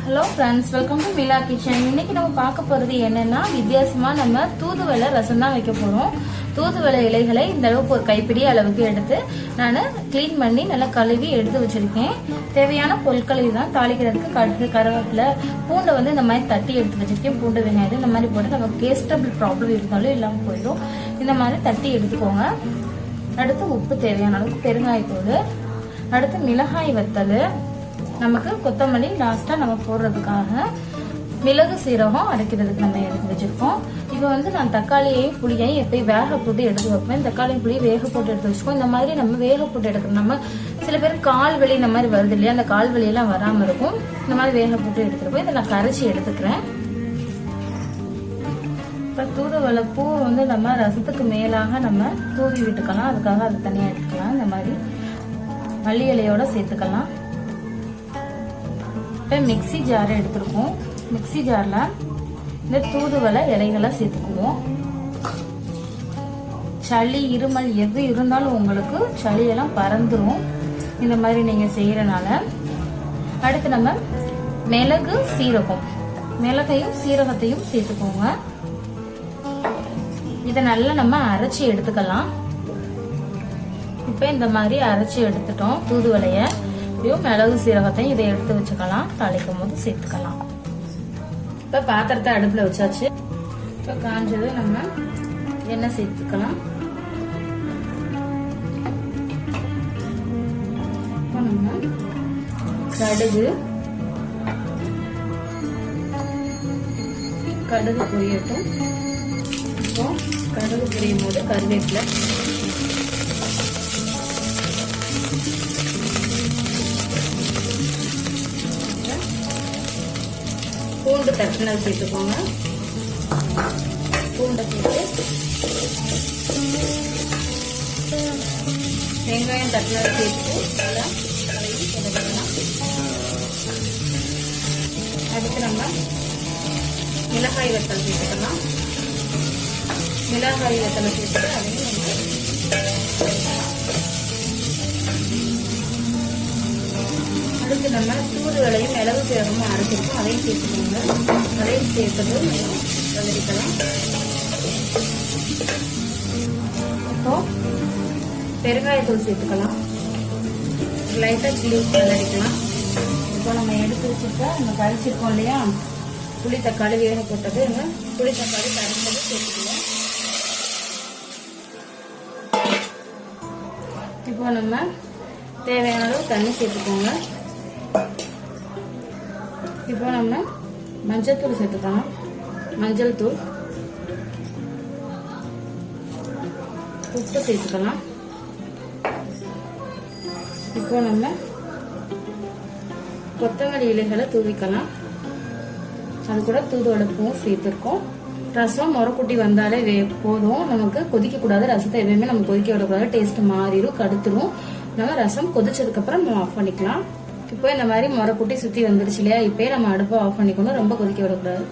Hello friends, welcome to Mila Kitchen. இன்னைக்கு நம்ம பார்க்க போறது என்னன்னா வித்தியாசமா நம்ம தூதுவளை ரசம் தான் வைக்க போறோம். தூதுவளை இலைகளை இந்த அளவுக்கு ஒரு கைப்பிடி அளவுக்கு எடுத்து நான் க்ளீன் பண்ணி நல்லா கழுவி எடுத்து வச்சிருக்கேன். தேவையான பொருட்கள் இதுதான். தாளிக்கிறதுக்கு கடுகு, கருவேப்பிலை, பூண்டை வந்து இந்த மாதிரி தட்டி எடுத்து வச்சிருக்கேன். பூண்டு, வெங்காயம் இந்த மாதிரி போட்டு நமக்கு கேஸ்டபிள் ப்ராப்ளம் இருந்தாலும் இல்லாமல் போயிடும். இந்த மாதிரி தட்டி எடுத்துக்கோங்க. அடுத்து உப்பு தேவையான அளவுக்கு, பெருங்காயத்தூள், அடுத்து மிளகாய் வத்தல், நமக்கு கொத்தமல்லி லாஸ்டா நம்ம போடுறதுக்காக, மிளகு சீரகம் அரைக்கிறதுக்கு நம்ம எடுத்து வச்சிருக்கோம். இப்போ வந்து நான் தக்காளியையும் புளியையும் எப்பயும் வேக போட்டு எடுத்து வைப்பேன். தக்காளியும் புளியும் வேக போட்டு எடுத்து வச்சுக்கோம். இந்த மாதிரி நம்ம வேக போட்டு எடுக்கணும். நம்ம சில பேர் கால் வலி இந்த மாதிரி வருது இல்லையா, அந்த கால் வலியெல்லாம் வராம இருக்கும். இந்த மாதிரி வேக போட்டு எடுத்துருப்போம். இதை நான் கரைச்சி எடுத்துக்கிறேன். இப்போ தூதுவளை பூ வந்து நம்ம ரசத்துக்கு மேலாக நம்ம தூவி விட்டுக்கலாம். அதுக்காக அது தனியாக எடுத்துக்கலாம். இந்த மாதிரி மல்லி இலையோட சேர்த்துக்கலாம். இப்போ மிக்சி ஜார் எடுத்துருக்கோம். மிக்சி ஜார்ல இந்த தூதுவளை இலைகளை சேர்த்துக்குவோம். சளி, இருமல் எது இருந்தாலும் உங்களுக்கு சளியெல்லாம் பறந்துரும் இந்த மாதிரி நீங்க செய்யறனால. அடுத்து நம்ம மிளகு, சீரகம், மிளகையும் சீரகத்தையும் சேர்த்துக்கோங்க. இதை நல்லா நம்ம அரைச்சி எடுத்துக்கலாம். இப்ப இந்த மாதிரி அரைச்சி எடுத்துட்டோம். தூதுவளைய மிளகு சீரகத்தையும் இதை எடுத்து வச்சுக்கலாம். தாளிக்கும் போது சேர்த்துக்கலாம். இப்ப பாத்திரத்தை அடுப்புல வச்சாச்சு. இப்ப காஞ்சது நம்ம எண்ணெய் சேர்த்துக்கலாம். நம்ம கடுகு பொரியட்டும். இப்போ கடுகு பொரியும் போது கருவேப்பிலை, பூண்டு தட்டினது சேர்த்துக்கோங்க. பூண்டை சேர்த்து வெங்காயம் தட்டினது சேர்த்து நல்லா கலக்கி கிளறலாம். அடுத்து நம்ம மிளகாய் வத்தல் சேர்த்துக்கலாம். மிளகாய் வத்தலை சேர்த்து அதையும் அடுத்து நம்ம தூதுவளையும் மிளகு சீரகமும் அரைச்சிருக்கோம். அதையும் சேர்த்துக்கோங்க. அதையும் சேர்த்தது வதக்கிக்கலாம். இப்போ பெருங்காயத்தூள் சேர்த்துக்கலாம். லைட்டா சில்லி வதக்கிக்கலாம். இப்போ நம்ம எடுத்து வச்சுட்டா நம்ம கரைச்சிருக்கோம் இல்லையா, புளி தக்காளி வேக போட்டது, புளி தக்காளி கரைச்சது சேர்த்துக்கலாம். இப்போ நம்ம தேவையான அளவு தண்ணி சேர்த்துக்கோங்க. இப்போ நம்ம மஞ்சள் தூள் சேர்த்துக்கலாம். மஞ்சள் தூள், உப்பு சேர்த்துக்கலாம். இப்போ நம்ம கொத்தமல்லி இலைகளை தூவிக்கலாம். அது கூட தூதுவளை பூவும் சேர்த்துருக்கோம். ரசம் முறக்குட்டி வந்தாலே போதும். நமக்கு கொதிக்க கூடாது. ரசத்தை எதுவுமே நம்ம கொதிக்க விடக்கூடாது. டேஸ்ட் மாறிடும், கடுத்துரும். நம்ம ரசம் கொதிச்சதுக்கு அப்புறம் நம்ம ஆஃப் பண்ணிக்கலாம். இப்போ இந்த மாதிரி முறக்குட்டி சுத்தி வந்துருச்சு இல்லையா, இப்பயே நம்ம அடுப்பை ஆஃப் பண்ணிக்கணும். ரொம்ப கொதிக்க விடக்கூடாது.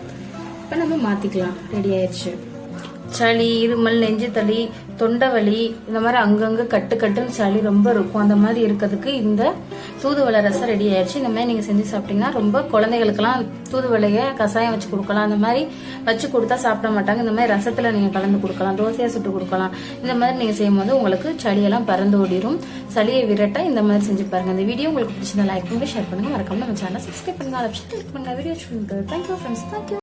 இப்ப நம்ம மாத்திக்கலாம். ரெடி ஆயிடுச்சு. சளி, இருமல், நெஞ்சு தளி, தொண்டை வலி, இந்த மாதிரி அங்கங்க கட்டுன்னு சளி ரொம்ப இருக்கும். அந்த மாதிரி இருக்கிறதுக்கு இந்த தூதுவளை ரசம் ரெடி ஆயிடுச்சு. இந்த மாதிரி நீங்க செஞ்சு சாப்பிட்டீங்கன்னா ரொம்ப குழந்தைகளுக்கெல்லாம் தூதுவளைய கசாயம் வச்சு கொடுக்கலாம். அந்த மாதிரி வச்சு கொடுத்தா சாப்பிட மாட்டாங்க. இந்த மாதிரி ரசத்துல நீங்க கலந்து கொடுக்கலாம். தோசையா சுட்டு கொடுக்கலாம். இந்த மாதிரி நீங்க செய்யும் போது உங்களுக்கு சளியெல்லாம் பறந்து ஓடிடும். சளியை விரட்ட இந்த மாதிரி செஞ்சு பாருங்க. இந்த வீடியோ உங்களுக்கு பிடிச்சதை லைக் பண்ணுங்க, ஷேர் பண்ணுங்க, மறக்காம நம்ம சேனலை சப்ஸ்கிரைப் பண்ணுங்க. அதை கிளிக் பண்ணுங்க. Video thank you friends. தேங்க்யூ.